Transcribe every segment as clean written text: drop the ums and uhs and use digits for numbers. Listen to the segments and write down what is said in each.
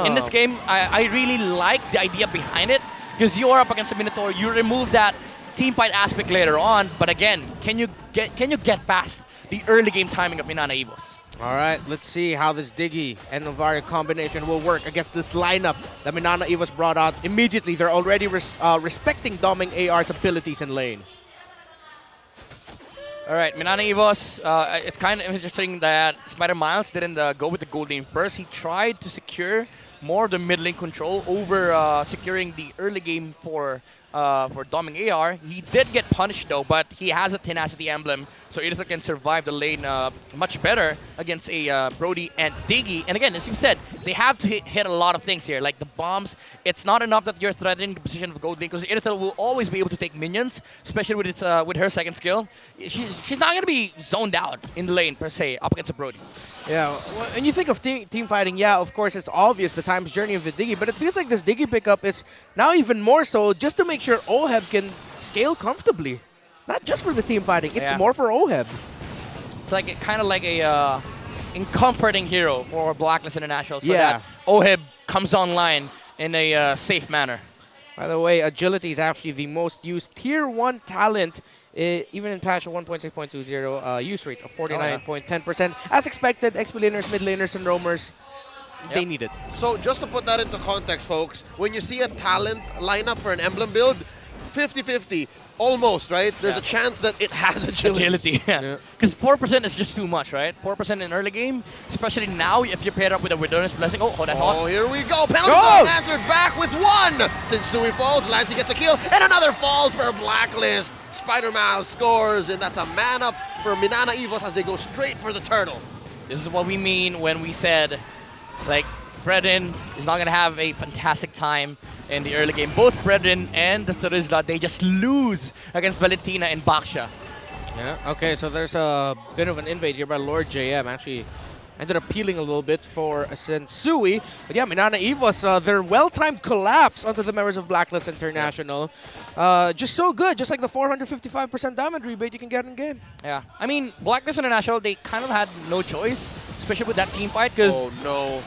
In this game, I really like the idea behind it because you are up against a Minotaur. You remove that team fight aspect later on, but again, can you get past the early game timing of Minana Evos? All right, let's see how this Diggy and Novaria combination will work against this lineup that Minana Evos brought out immediately. They're already respecting Doming AR's abilities in lane. All right, Minana Evos, it's kind of interesting that Spider Miles didn't go with the gold lane first. He tried to secure more of the mid lane control over securing the early game for Doming AR. He did get punished though, but he has a tenacity emblem, so Idrissel can survive the lane much better against a Brody and Diggy. And again, as you said, they have to hit a lot of things here, like the bombs. It's not enough that you're threatening the position of gold lane, because Idrissel will always be able to take minions, especially with with her second skill. She's not going to be zoned out in the lane per se up against a Brody. Yeah, well, when you think of team fighting, yeah, of course, it's obvious the time's journey of the Diggy, but it feels like this Diggy pickup is now even more so just to make sure Oheb can scale comfortably. Not just for the team fighting, it's more for Oheb. It's like kind of like a comforting hero for Blacklist International, so that Oheb comes online in a safe manner. By the way, agility is actually the most used tier 1 talent. Even in patch 1.6.20, use rate of 49.10%. As expected, XP laners, mid laners, and roamers, they need it. So just to put that into context, folks, when you see a talent lineup for an emblem build, 50-50, almost, right? There's a chance that it has agility. Yeah. Because 4% is just too much, right? 4% in early game, especially now if you pair up with a Wilderness Blessing. Oh, hold on. Oh, here we go. Penalty zone answered back with one. Sensui falls, Lancey gets a kill, and another falls for Blacklist. Spider-Mouse scores, and that's a man up for Minana Evos as they go straight for the turtle. This is what we mean when we said, like, Bredin is not going to have a fantastic time in the early game. Both Bredin and the Thurizla, they just lose against Valentina and Baksha. Yeah, okay, so there's a bit of an invade here by Lord JM. Actually, ended up peeling a little bit for Sensui. But yeah, Minana Evos, their well-timed collapse onto the members of Blacklist International. Just so good, just like the 455% damage rebate you can get in game. Yeah, I mean, Blacklist International, they kind of had no choice, especially with that team fight, because... Oh, no.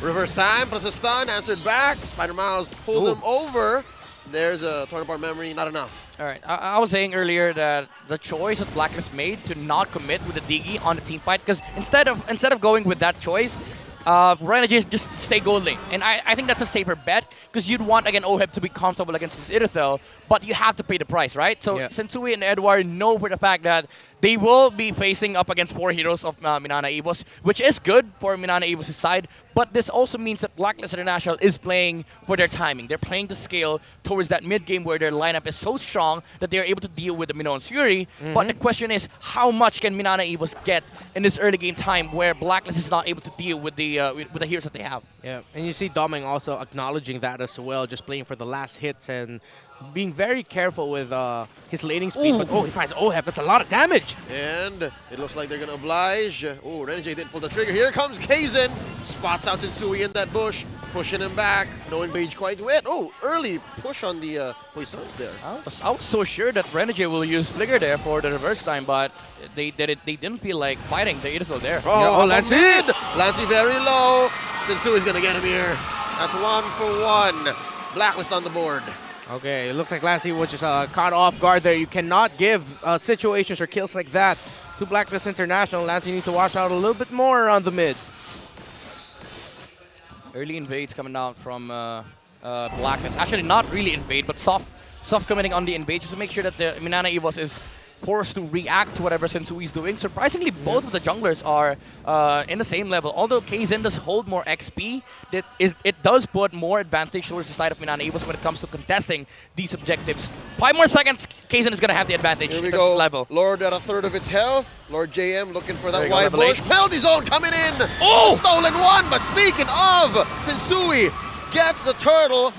Reverse time, plus a stun, answered back. Spider-Mouse pulled him over. There's a Tornapart memory, not enough. All right, I was saying earlier that the choice that Blacklist made to not commit with the Diggy on the team fight, because instead of going with that choice, Renegade just stay gold lane. And I think that's a safer bet, because you'd want, again, Oheb to be comfortable against this Idrissel, but you have to pay the price, right? So Sensui and Edward know for the fact that they will be facing up against 4 heroes of Minana Evos, which is good for Minana Evos' side, but this also means that Blacklist International is playing for their timing. They're playing to scale towards that mid-game where their lineup is so strong that they're able to deal with the Minoan's Fury, but the question is, how much can Minana Evos get in this early game time where Blacklist is not able to deal with the heroes that they have? Yeah, and you see Doming also acknowledging that as well, just playing for the last hits and being very careful with his laning speed. But he finds Oheb. That's a lot of damage. And it looks like they're going to oblige. Oh, Renegade didn't pull the trigger. Here comes Kaizen. Spots out Sensui in that bush, pushing him back. No engage quite yet. Oh, early push on the Poisons there. I was so sure that Renegade will use Flicker there for the reverse time, but they didn't feel like fighting the Idrissel there. Oh, Lancey! Lancey very low. Sensui's going to get him here. That's 1 for 1. Blacklist on the board. Okay, it looks like Lassie was just caught off guard there. You cannot give situations or kills like that to Blacklist International. Lassie needs to watch out a little bit more on the mid. Early invades coming out from Blacklist. Actually, not really invade, but soft committing on the invade just to make sure that the Minana Evos is forced to react to whatever Sensui is doing. Surprisingly, both of the junglers are in the same level. Although Kaizen does hold more XP, it does put more advantage towards the side of Minana Evos when it comes to contesting these objectives. 5 more seconds, Kaizen is going to have the advantage. Here we go. Level. Lord at a third of its health. Lord JM looking for that wide bush. Penalty zone coming in. Oh! Stolen one, but speaking of, Sensui gets the turtle.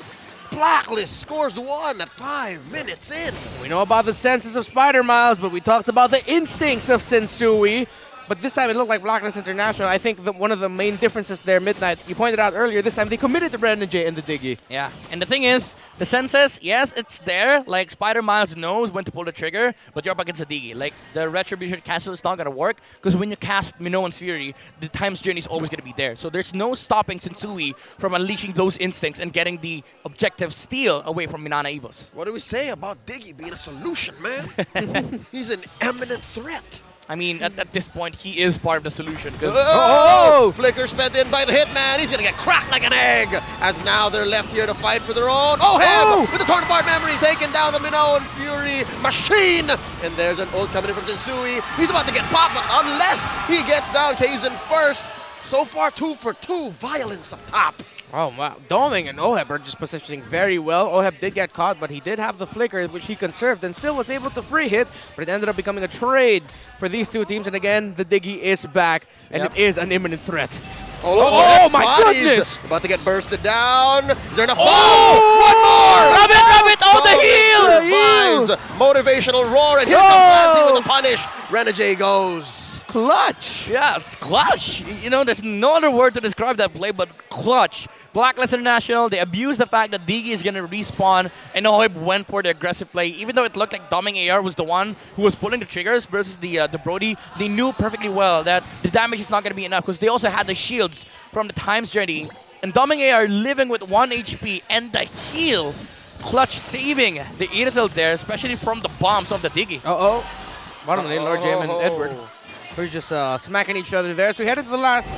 Blacklist scores 1 at 5 minutes in. We know about the senses of Spider Miles, but we talked about the instincts of Sensui. But this time it looked like Blacklist International. I think one of the main differences there, Midnight, you pointed out earlier, this time they committed to Renegade and the Diggy. Yeah, and the thing is, the senses, yes, it's there. Like, Spider Miles knows when to pull the trigger, but you're up against a Diggy. Like, the Retribution Castle is not going to work, because when you cast Minoan's Fury, the time's journey is always going to be there. So there's no stopping Sensui from unleashing those instincts and getting the objective steal away from Minana Evos. What do we say about Diggy being a solution, man? He's an eminent threat. I mean, at this point, he is part of the solution. Oh! Flicker spent in by the Hitman. He's going to get cracked like an egg. As now they're left here to fight for their own. Oheb with the torn apart memory, taking down the Minoan Fury machine. And there's an ult coming in from Sensui. He's about to get popped, but unless he gets down Kaizen first. So far, 2 for 2. Violence up top. Oh, wow. Doming and Oheb are just positioning very well. Oheb did get caught, but he did have the flicker, which he conserved and still was able to free hit, but it ended up becoming a trade for these two teams. And again, the Diggy is back, and it is an imminent threat. Oh, my goodness! About to get bursted down. Is there enough? Oh! One more! Grab it! Oh, the heal! Survives. Motivational roar, and here comes Clancy with the punish. Renegade goes. Clutch! Yeah, it's clutch. You know, there's no other word to describe that play but clutch. Blacklist International, they abused the fact that Diggy is going to respawn, and Oheb went for the aggressive play. Even though it looked like Doming AR was the one who was pulling the triggers versus the Brody, they knew perfectly well that the damage is not going to be enough because they also had the shields from the Time's Journey. And Doming AR living with 1 HP and the heal. Clutch saving the Irithel there, especially from the bombs of the Diggy. Bottom lane, Lord JM and Edward. We're just smacking each other there. So we head into the last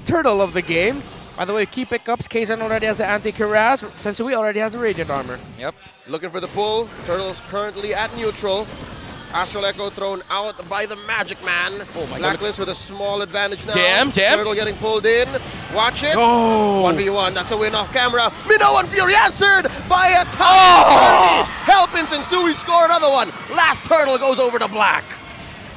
turtle of the game. By the way, key pickups. Kaizen already has the anti-Cuirass. Sensui already has a Radiant Armor. Yep. Looking for the pull. Turtles currently at neutral. Astral Echo thrown out by the Magic Man. Oh my Blacklist with a small advantage now. Jam. Turtle getting pulled in. Watch it. Oh! 1v1. That's a win off camera. Minoan Fury answered by a top 30. Helping Sensui score another one. Last turtle goes over to Black.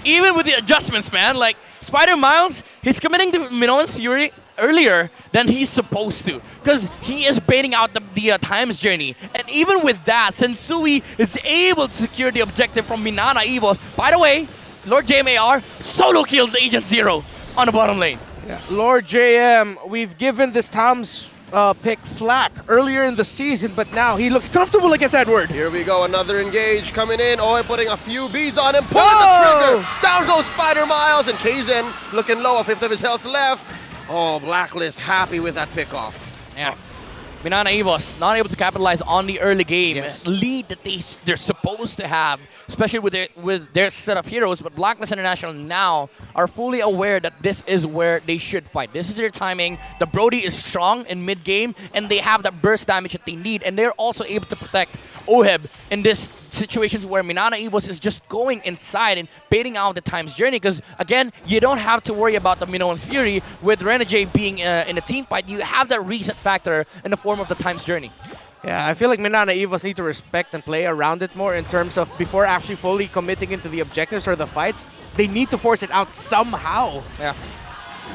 Even with the adjustments, man, like Spider Miles, he's committing to Minoan's Fury earlier than he's supposed to because he is baiting out the Time's Journey. And even with that, Sensui is able to secure the objective from Minana Evos. By the way, Lord JMAR solo kills Agent Zero on the bottom lane. Yeah. Lord JM, we've given this Tom's pick flack earlier in the season, but now he looks comfortable against Edward. Here we go, another engage coming in. Oh, putting a few beads on him, pulling the trigger. Down goes Spider Miles, and Kaizen looking low, a fifth of his health left. Oh, Blacklist happy with that pickoff. Yeah. Minana Evos not able to capitalize on the early game lead that they're supposed to have, especially with their set of heroes. But Blacklist International now are fully aware that this is where they should fight. This is their timing. The Brody is strong in mid game, and they have that burst damage that they need, and they're also able to protect Oheb in this situations where Minana Evos is just going inside and baiting out the Time's Journey. Because again, you don't have to worry about the Minoan's Fury with Renegade being in a team fight. You have that reset factor in the form of the Time's Journey. Yeah, I feel like Minana Evos need to respect and play around it more in terms of before actually fully committing into the objectives or the fights. They need to force it out somehow. Yeah.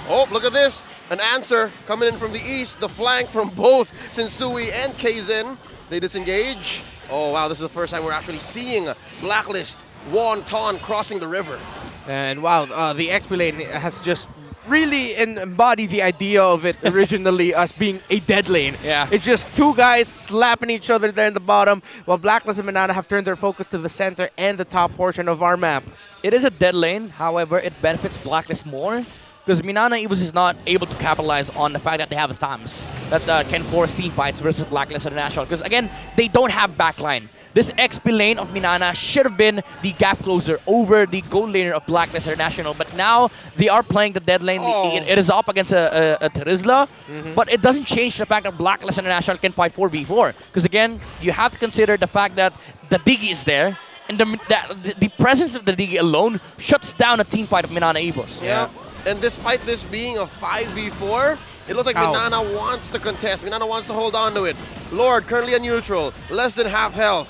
Oh, look at this. An answer coming in from the east. The flank from both Sensui and Kaizen. They disengage. Oh, wow, this is the first time we're actually seeing Blacklist Wonton crossing the river. And wow, the XP lane has just really embodied the idea of it originally as being a dead lane. Yeah. It's just two guys slapping each other there in the bottom, while Blacklist and Minana have turned their focus to the center and the top portion of our map. It is a dead lane, however, it benefits Blacklist more because Minana Evos is not able to capitalize on the fact that they have Thams that can force team fights versus Blacklist International. Because again, they don't have backline. This XP lane of Minana should have been the gap closer over the gold laner of Blacklist International. But now they are playing the dead lane. It is up against a Terizla, but it doesn't change the fact that Blacklist International can fight 4v4. Because again, you have to consider the fact that the Diggy is there. And the presence of the Diggy alone shuts down a team fight of Minana Evos. Yeah. And despite this being a 5v4, it looks like Minana wants to contest. Minana wants to hold on to it. Lord currently a neutral, less than half health.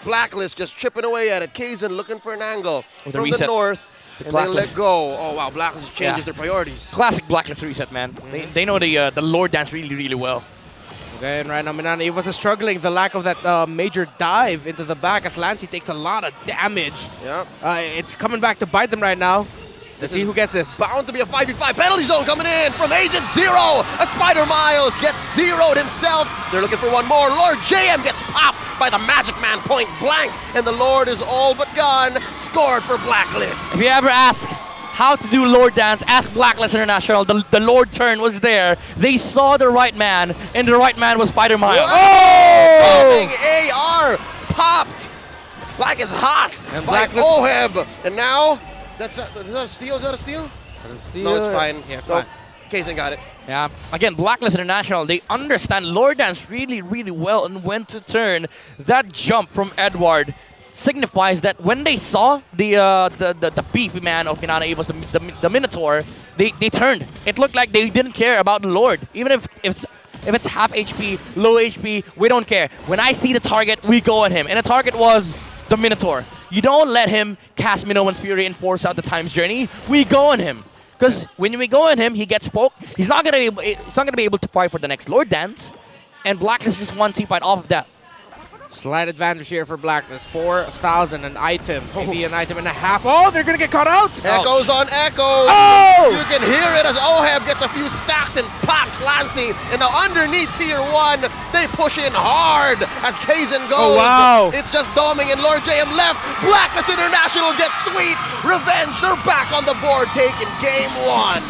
Blacklist just chipping away at it. Kaizen looking for an angle from the north. And they let go. Oh, wow, Blacklist changes their priorities. Classic Blacklist reset, man. They know the Lord dance really, really well. Okay, and right now Minana Evos is struggling. The lack of that major dive into the back as Lancy takes a lot of damage. Yeah. It's coming back to bite them right now. Let's see who gets this. Bound to be a 5v5 penalty zone coming in from Agent Zero. A Spider Miles gets zeroed himself. They're looking for one more. Lord JM gets popped by the Magic Man point blank, and the Lord is all but gone. Scored for Blacklist. If you ever ask how to do Lord Dance, ask Blacklist International. The Lord turn was there. They saw the right man, and the right man was Spider Miles. Coming AR popped. Black is hot And by Blacklist- Oheb. And now, is that a steal? Is that a steal? No, it's fine. Yeah, it's no, fine. Kaysen got it. Yeah, again, Blacklist International, they understand Lord Dance really, really well and when to turn. That jump from Edward signifies that when they saw the beefy man of Minana Evos, the Minotaur, they turned. It looked like they didn't care about the Lord. Even if it's half HP, low HP, we don't care. When I see the target, we go at him. And the target was the Minotaur. You don't let him cast Minoan's Fury and force out the Time's Journey. We go on him. Because when we go on him, he gets poked. He's not gonna be able to fight for the next Lord Dance. And Blacklist just one T-fight off of that. Slight advantage here for Blacklist. 4,000 an item. Maybe an item and a half. Oh, they're gonna get caught out. Echoes on echoes. Oh! You can hear it as Oheb gets a few stacks and pops Lancy. And now underneath tier 1, they push in hard as Kaysen goes. Oh, wow. It's just Doming and Lord JM left. Blacklist International gets sweet. Revenge, they're back on the board taking game 1.